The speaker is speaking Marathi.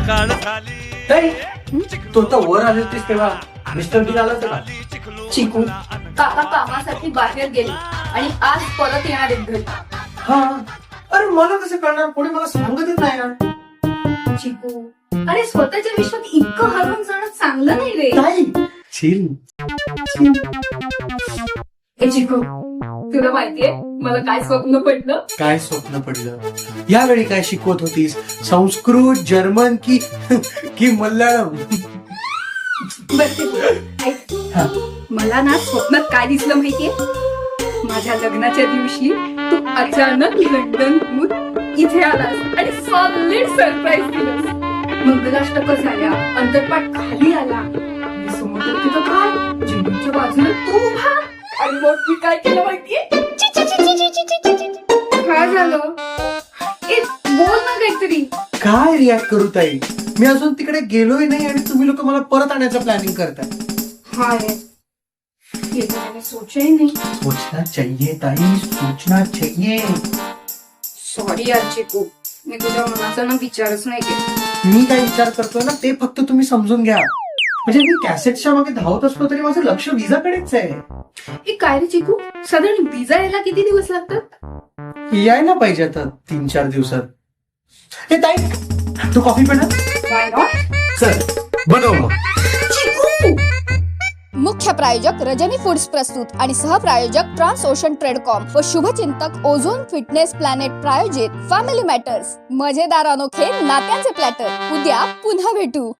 सकाळ झाली. ताई, तू आता वर आली होतीस तेव्हा मिस्टर बिन आला होता का? चिकू काका कामासाठी बाहेर गेले आणि आज परत येणार आहेत घरी. हा, अरे मला कसं कळणार? कोणी मला सांगतच नाही ना. चिकू अरे स्वतःच्या विश्वात इतकं हरवून जाणं चांगलं नाही रे. ताई, चिल. ए चिकू तुला माहितीये मला काय स्वप्न पडलं? काय स्वप्न पडलं? यावेळी काय शिकवत होतीस? संस्कृत, जर्मन की मल्याळम? बरं ते बोल. ऐक, हा. मला ना स्वप्नात काय दिसलं माहितीये? माझ्या लग्नाच्या दिवशी तू अचानक लंडनहून इथे आलास आणि सॉलिड सरप्राईज दिलंस. मंगलाष्टक झाल्या, अंतरपाठ खाली आला आणि समोर तिथं काय जेवणाच्या बाजूला तू उभा. आणि मग मी काय केलं माहितीये? काय झालं? ए बोल ना काहीतरी. काय रिॲक्ट करू ताई? मी अजून तिकडे गेलोय नाही आणि तुम्ही लोक मला परत आणायचं प्लॅनिंग करताय. हा रे ये तो मैंने सोचा ही नहीं. सोचना चाहिए ताई, सोचना चाहिए. सॉरी यार चिकू, मी तुझ्या मनाचा ना विचारच नाही केला. मी काय विचार करतोय ना ते फक्त तुम्ही समजून घ्या. म्हणजे मी कॅसेटच्या मागे धावत असलो तरी माझं लक्ष विजाकडेच आहे. हे काय रे चिकू, साधारण विजा यायला किती दिवस लागतात? यायला पाहिजे आता 3-4 दिवसात. हे ताई, तू कॉफी पिणार? Why not? चल बनव मग. चिकू मुख्य प्रायोजक रजनी फूड्स प्रस्तुत आणि सहप्रायोजक ट्रान्स ओशन ट्रेडकॉम व शुभचिंतक ओझोन फिटनेस प्लॅनेट प्रायोजित फॅमिली मॅटर्स. मजेदार अनोखे नात्यांचे प्लॅटर. उद्या पुन्हा भेटू.